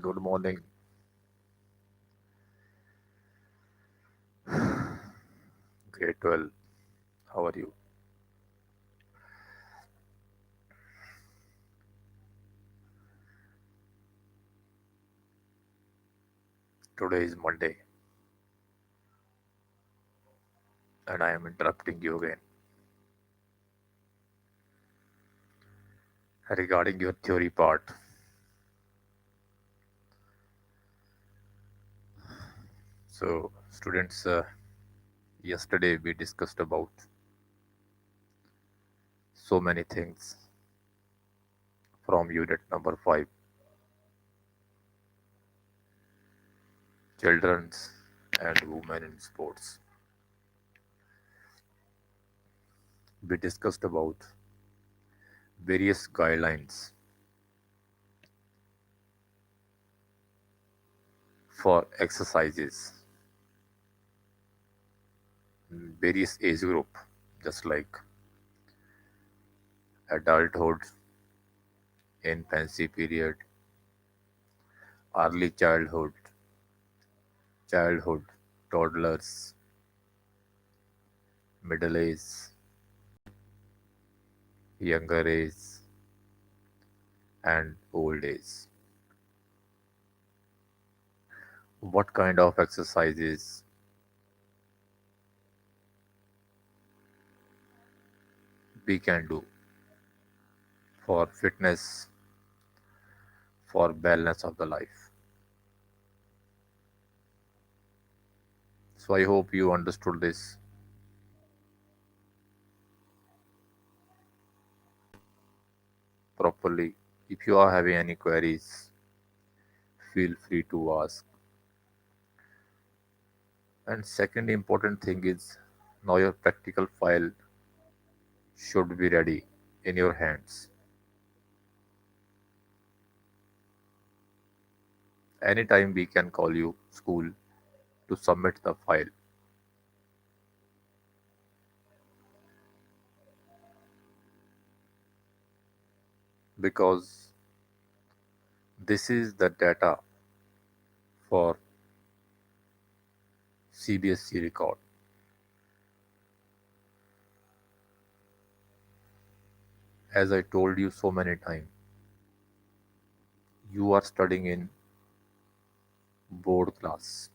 Good morning. Grade 12. How are you? Today is Monday and I am interrupting you again regarding your theory part. So, students, yesterday we discussed about so many things from unit number 5, children's and women in sports. We discussed about various guidelines for exercises, various age group, just like adulthood, infancy period, early childhood, toddlers, middle age, younger age, and old age. What kind of exercises we can do for fitness, for balance of the life. So I hope you understood this properly. If you are having any queries, feel free to ask. And second important thing is now your practical file should be ready in your hands. Anytime we can call you school to submit the file because this is the data for CBSE record. As I told you so many times, you are studying in board class.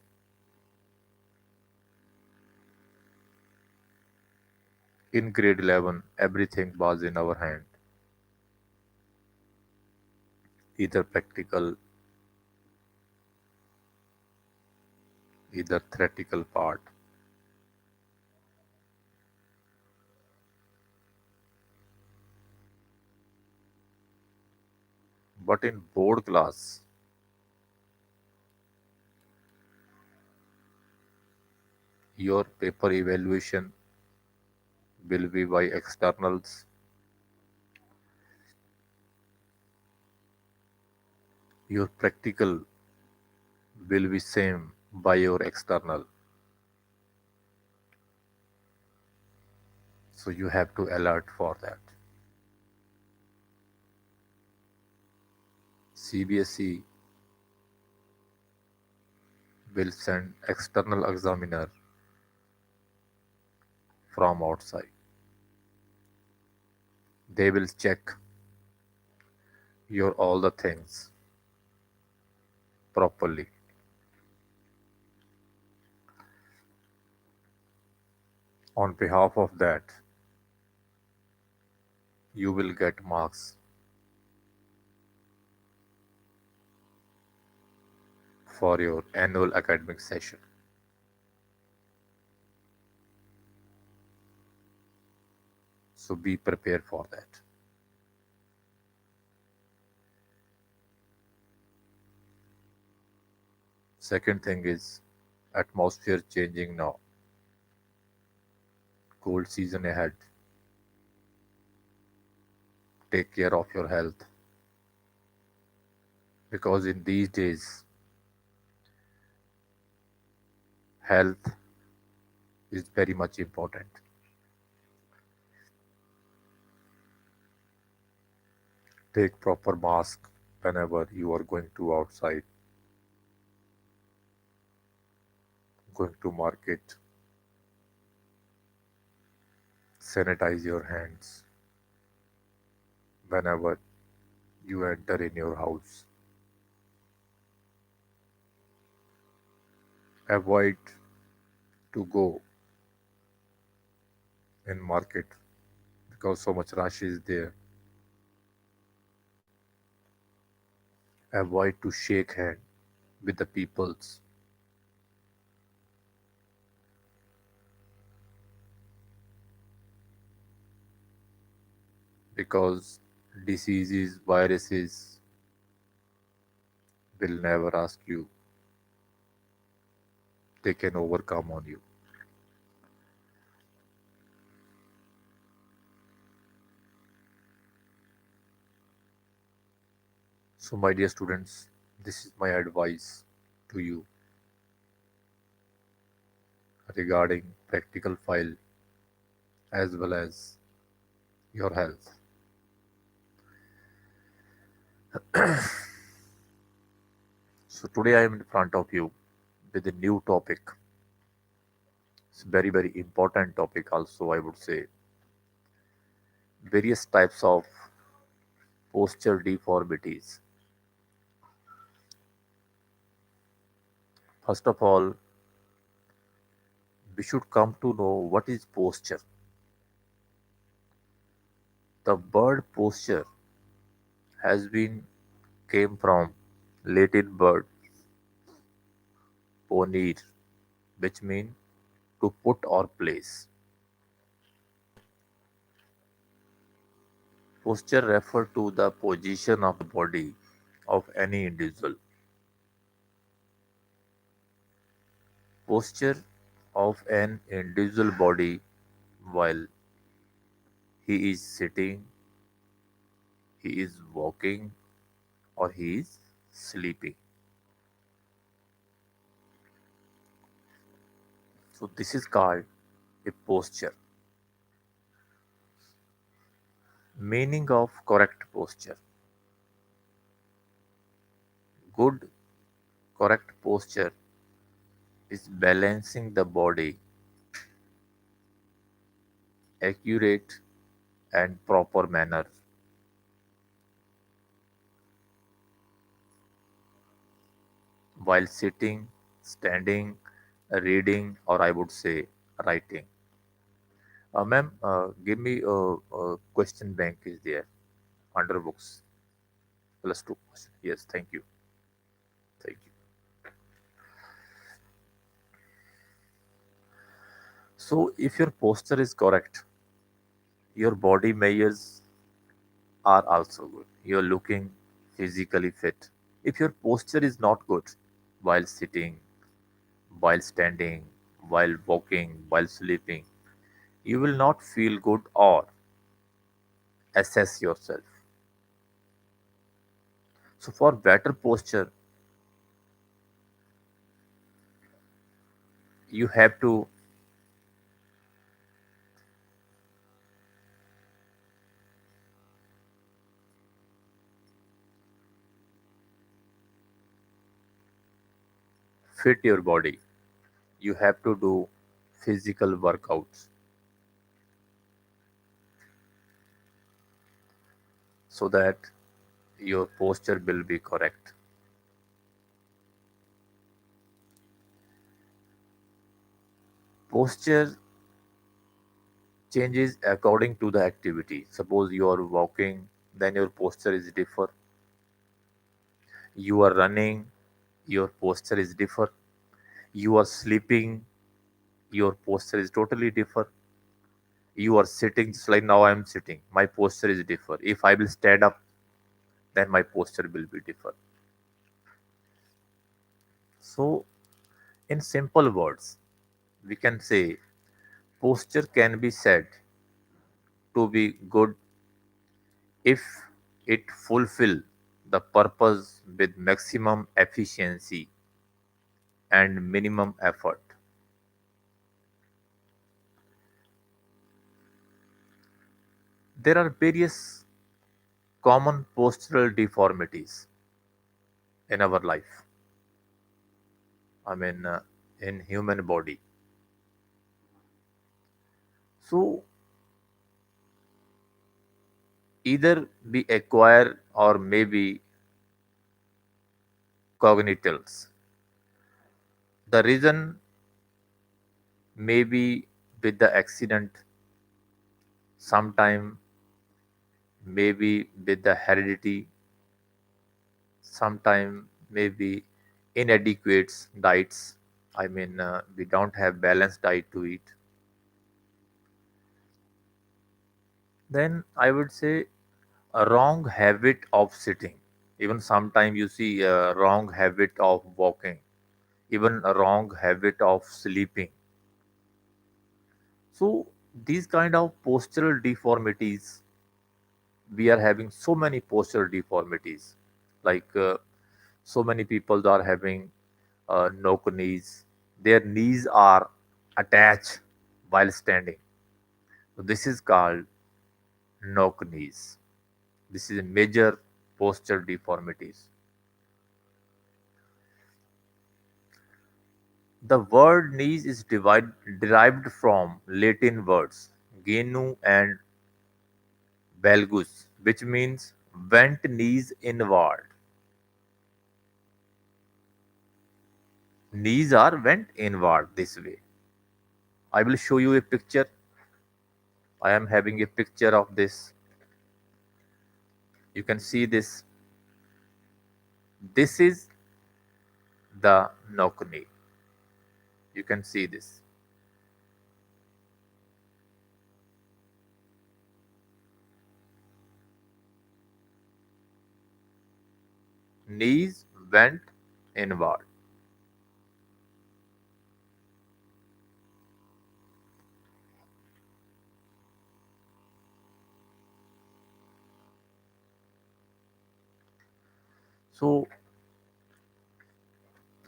In grade 11, everything was in our hand, either practical, either theoretical part. But in board class, your paper evaluation will be by externals, your practical will be same by your external. So you have to alert for that. CBSE will send external examiner from outside. They will check your all the things properly. On behalf of that, you will get marks for your annual academic session. So be prepared for that. Second thing is atmosphere changing now. Cold season ahead. Take care of your health because in these days health is very much important. Take proper mask whenever you are going to outside. going to market, sanitize your hands whenever you enter in your house. Avoid to go in market because so much rush is there. Avoid to shake hand with the peoples because diseases, viruses will never ask you. They can overcome on you. So, my dear students, this is my advice to you regarding practical file as well as your health. So, today I am in front of you with a new topic. It's very, very important topic, also, I would say. Various types of posture deformities. First of all, we should come to know what is posture. The word posture has been came from Latin word ponere, which means to put or place. Posture refer to the position of the body of any individual. Posture of an individual body while he is sitting, he is walking, or he is sleeping. So this is called a posture. Meaning of correct posture. Good correct posture is balancing the body accurate and proper manner while sitting, standing, reading, or I would say writing. Ma'am, give me a question bank is there under books. Plus two question. Yes, thank you. Thank you. So, if your posture is correct, your body measures are also good. You're looking physically fit. If your posture is not good while sitting, while standing, while walking, while sleeping, you will not feel good or assess yourself. So, for better posture, you have to fit your body. You have to do physical workouts so that your posture will be correct. Posture changes according to the activity. Suppose you are walking, then your posture is different. You are running, your posture is different. You are sleeping, your posture is totally different. You are sitting just like now I am sitting. My posture is different. If I will stand up, then my posture will be different. So, in simple words, we can say posture can be said to be good if it fulfill the purpose with maximum efficiency and minimum effort. There are various common postural deformities in our life. I mean, in human body. So either be acquired or maybe cognitals. The reason may be with the accident, sometime maybe with the heredity, sometime maybe inadequate diets. I mean, we don't have balanced diet to eat. Then I would say a wrong habit of sitting. Even sometime you see a wrong habit of walking, even a wrong habit of sleeping. So these kind of postural deformities, we are having so many postural deformities. Like so many people are having knock knees. Their knees are attached while standing. So this is called knock knees. This is a major posture deformities. The word knees is derived from Latin words genu and valgus, which means bent knees inward. Knees are bent inward this way. I will show you a picture. I am having a picture of this. You can see this. This is the knock knee. You can see this. Knees bent inward. So,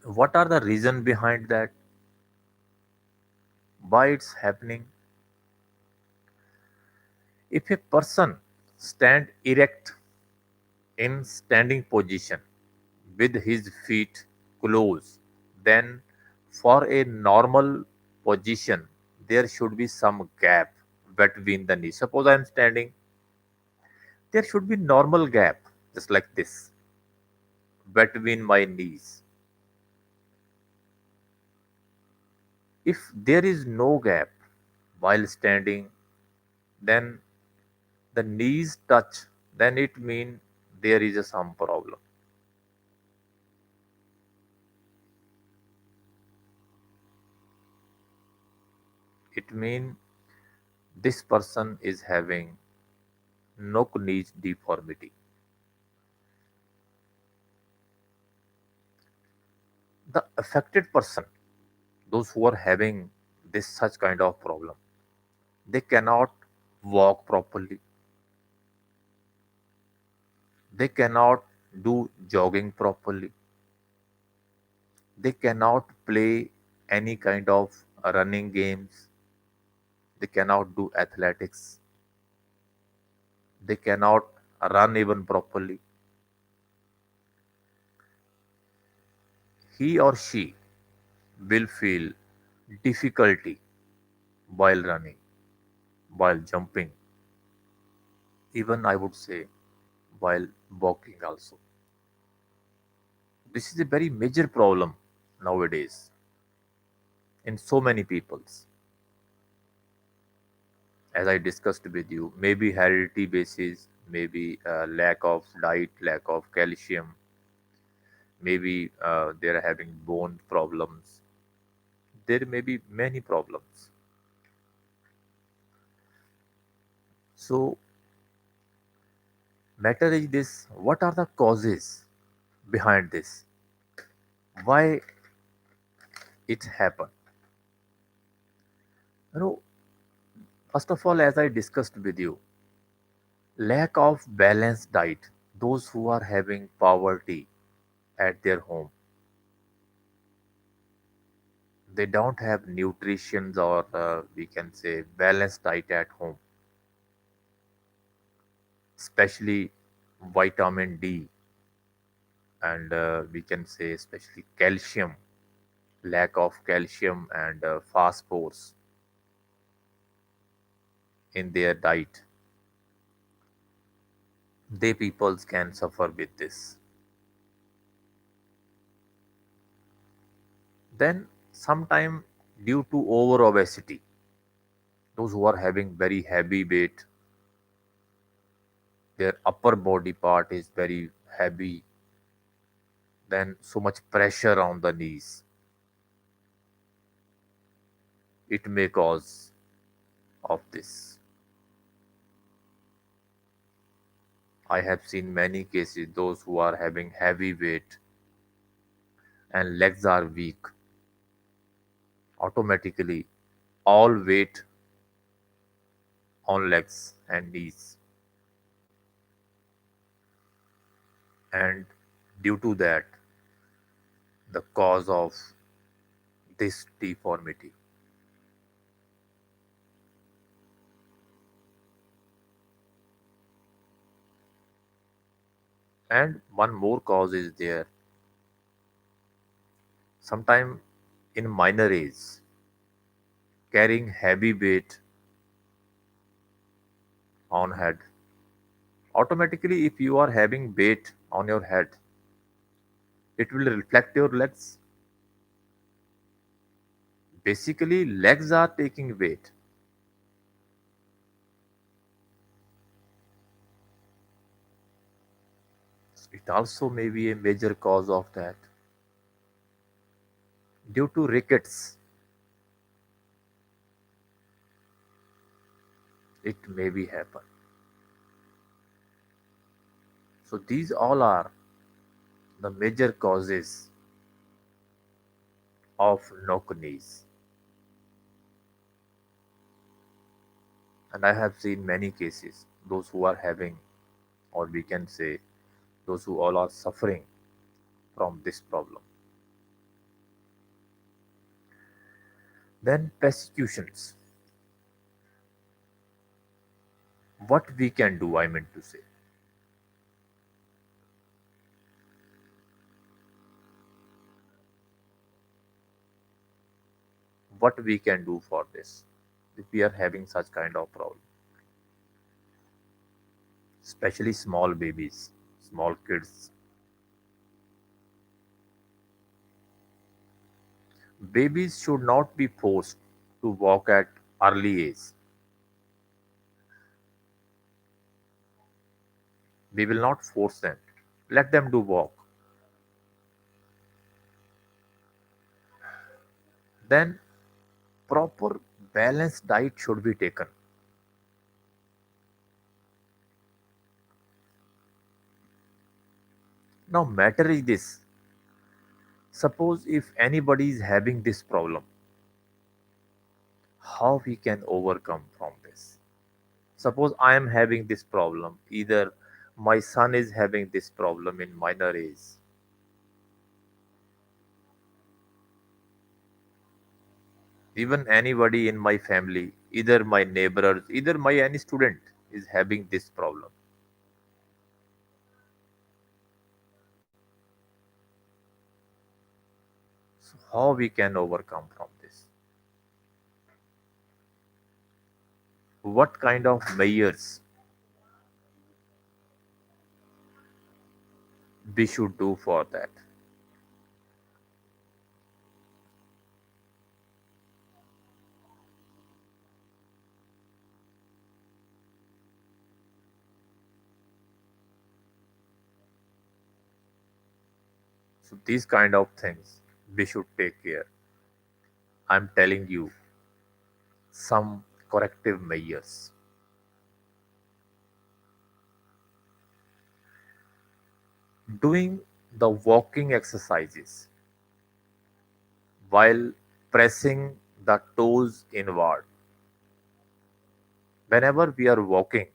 what are the reason behind that? Why it's happening? If a person stand erect in standing position with his feet closed, then for a normal position, there should be some gap between the knees. Suppose I am standing, there should be normal gap, just like this, between my knees. If there is no gap while standing, then the knees touch, then it means there is a some problem. It means this person is having no knees deformity. The affected person, those who are having this such kind of problem, they cannot walk properly, they cannot do jogging properly, they cannot play any kind of running games, they cannot do athletics, they cannot run even properly. He or she will feel difficulty while running, while jumping, even I would say while walking also. This is a very major problem nowadays in so many peoples. As I discussed with you, maybe heredity basis, maybe lack of diet, lack of calcium, maybe they're having bone problems. There may be many problems. So, matter is this: what are the causes behind this? Why it happened? You know, first of all, as I discussed with you, lack of balanced diet. Those who are having poverty at their home, they don't have nutrition or we can say balanced diet at home, especially vitamin D and we can say especially calcium, lack of calcium and phosphorus in their diet, they peoples can suffer with this. Then sometime due to over obesity, those who are having very heavy weight, their upper body part is very heavy, then so much pressure on the knees, it may cause of this. I have seen many cases those who are having heavy weight and legs are weak, automatically all weight on legs and knees, and due to that the cause of this deformity. And one more cause is there, sometime in minor age, carrying heavy weight on head, automatically if you are having weight on your head, it will reflect your legs. Basically legs are taking weight. It also may be a major cause of that. Due to rickets, it may be happen. So these all are the major causes of knock knees. And I have seen many cases, those who are having, or we can say, those who all are suffering from this problem. Then persecutions. What we can do, I meant to say. What we can do for this if we are having such kind of problem, especially small babies, small kids. Babies should not be forced to walk at early age. We will not force them. Let them do walk. Then proper balanced diet should be taken. Now matter is this. Suppose if anybody is having this problem, how we can overcome from this? Suppose I am having this problem, either my son is having this problem in minor age, even anybody in my family, either my neighbors, either my any student is having this problem. So how we can overcome from this? What kind of measures we should do for that? So these kind of things we should take care. I'm telling you some corrective measures. Doing the walking exercises while pressing the toes inward. Whenever we are walking,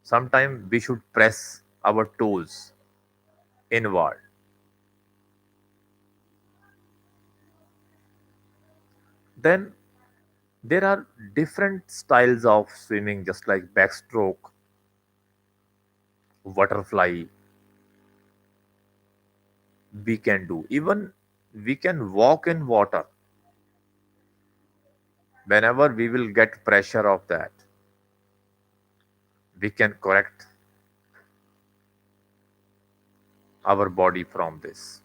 sometimes we should press our toes inward. Then there are different styles of swimming, just like backstroke, butterfly, we can do. Even We can walk in water whenever we will get pressure of that. We can correct our body from this.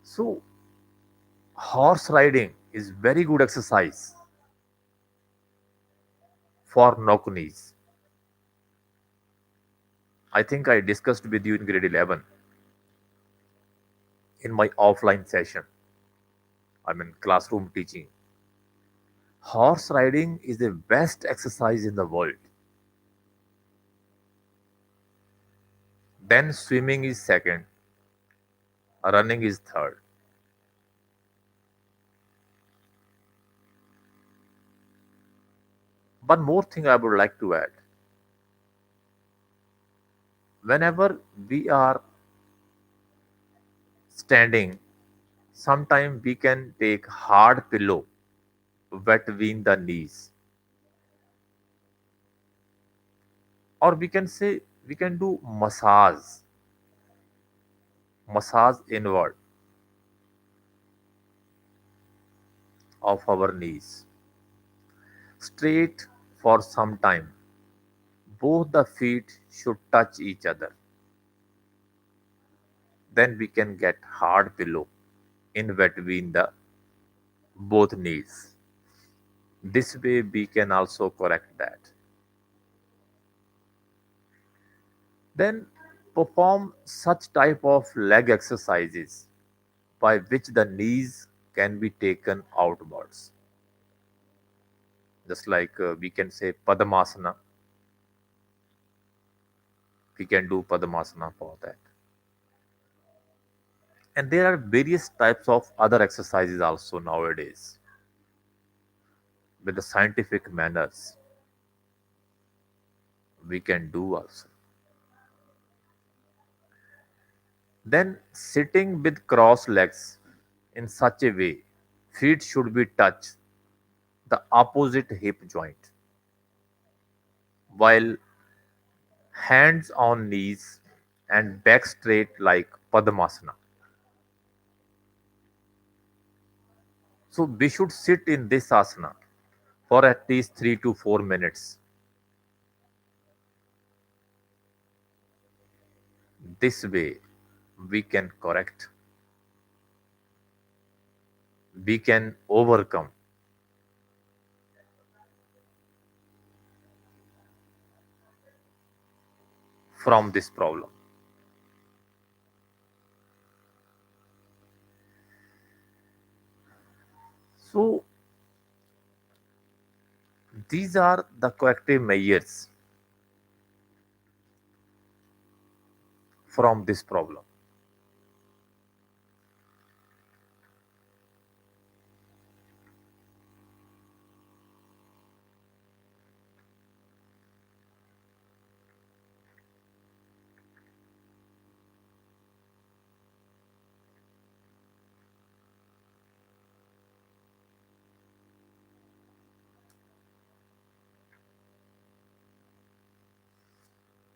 So, horse riding is very good exercise for knock knees. I think I discussed with you in grade 11 in my offline session. I mean, classroom teaching. Horse riding is the best exercise in the world. Then swimming is second, running is third. One more thing I would like to add. Whenever we are standing, sometimes we can take hard pillow between the knees, or we can say we can do massage inward of our knees, straight for some time. Both the feet should touch each other. Then we can get hard pillow in between the both knees. This way we can also correct that. Then perform such type of leg exercises by which the knees can be taken outwards. Just like we can say Padmasana, we can do Padmasana for that. And there are various types of other exercises also nowadays with the scientific manners we can do also. Then sitting with crossed legs in such a way, feet should be touched the opposite hip joint, while hands on knees and back straight like Padmasana. So we should sit in this asana for at least 3 to 4 minutes. This way we can correct, we can overcome from this problem. So these are the corrective measures from this problem.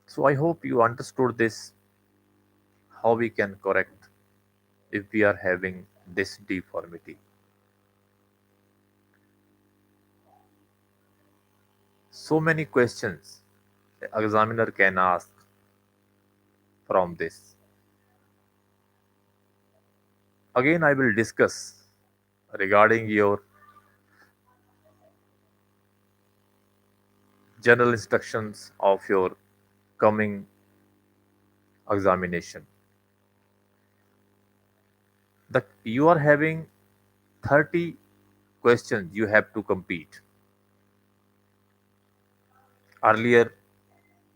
So I hope you understood this, how we can correct if we are having this deformity. So many questions the examiner can ask from this. Again, I will discuss regarding your general instructions of your coming examination. That you are having 30 questions you have to compete. Earlier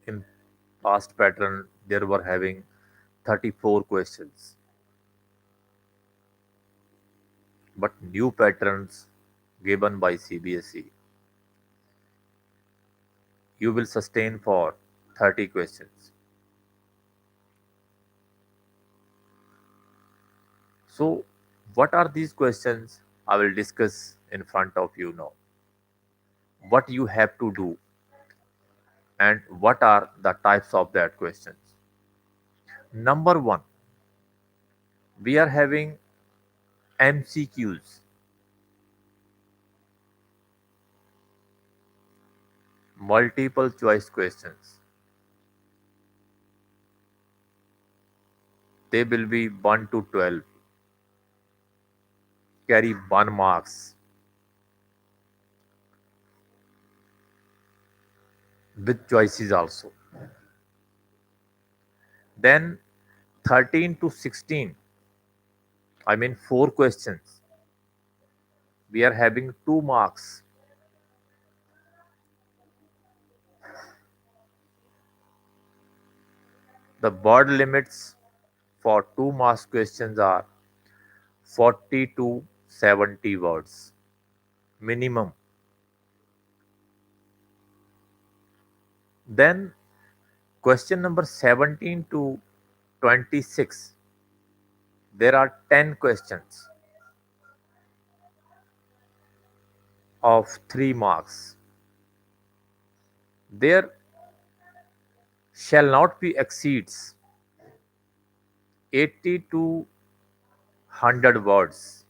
in past pattern, there were having 34 questions, but new patterns given by CBSE, you will sustain for 30 questions. So, what are these questions? I will discuss in front of you now. What you have to do and what are the types of that questions. Number one, we are having MCQs, multiple choice questions. They will be 1 to 12, carry 1 marks with choices also. Then 13 to 16, I mean 4 questions. We are having 2 marks. The word limits for 2 marks questions are 40 to 70 words minimum. Then question number 17 to 26, there are 10 questions of 3 marks. There shall not be exceeds 80 to 100 words.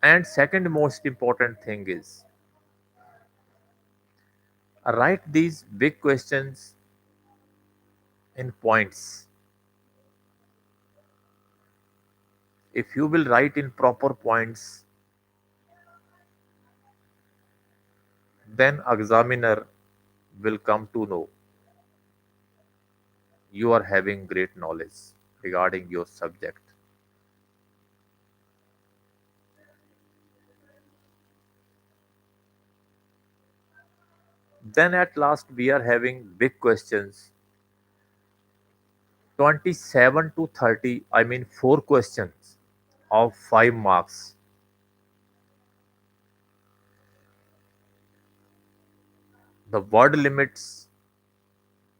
And second most important thing is write these big questions in points. If you will write in proper points, then examiner will come to know you are having great knowledge regarding your subject. Then at last we are having big questions 27 to 30, I mean 4 questions of 5 marks. The word limits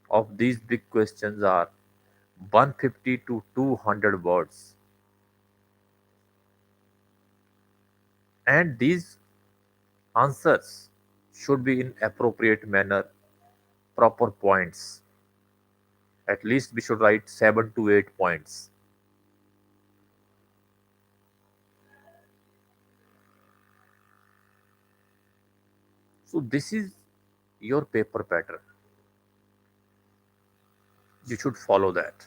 of these big questions are 150 to 200 words. And these answers should be in appropriate manner, proper points. At least we should write 7 to 8 points. So this is your paper pattern. You should follow that.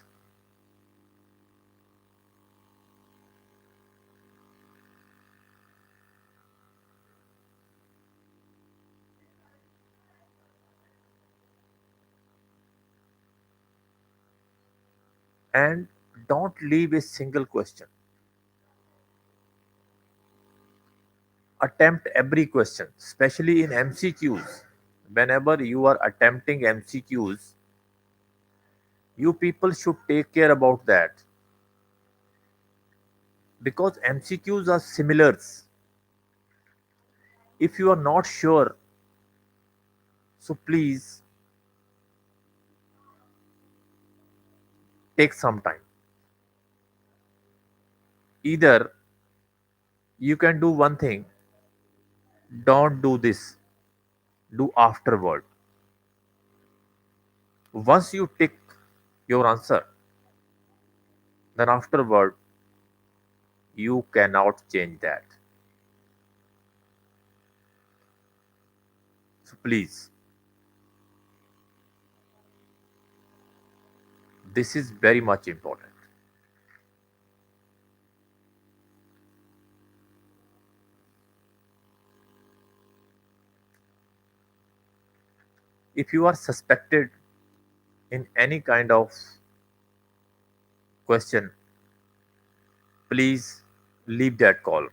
And don't leave a single question. Attempt every question, especially in MCQs. Whenever you are attempting MCQs, you people should take care about that because MCQs are similars. If you are not sure, so please take some time. Either you can do one thing, don't do this, do afterward. Once you tick your answer, then afterward you cannot change that. So please, this is very much important. If you are suspected in any kind of question, please leave that call.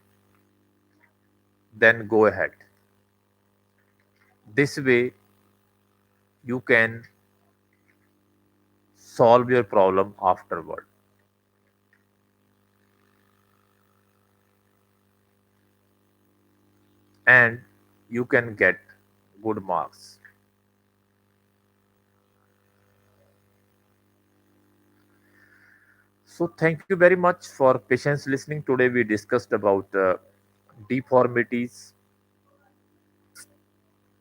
Then go ahead. This way, you can solve your problem afterward and you can get good marks. So, thank you very much for patience listening. Today, we discussed about deformities,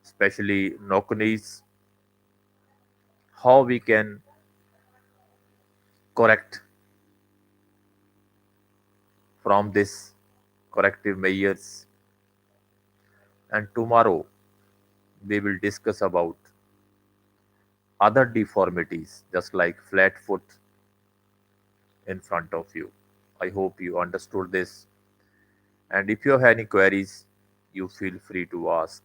especially knock-knees, how we can correct from this corrective measures. And tomorrow we will discuss about other deformities, just like flat foot in front of you. I hope you understood this. And if you have any queries, you feel free to ask.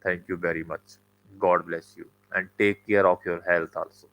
Thank you very much. God bless you. And take care of your health also.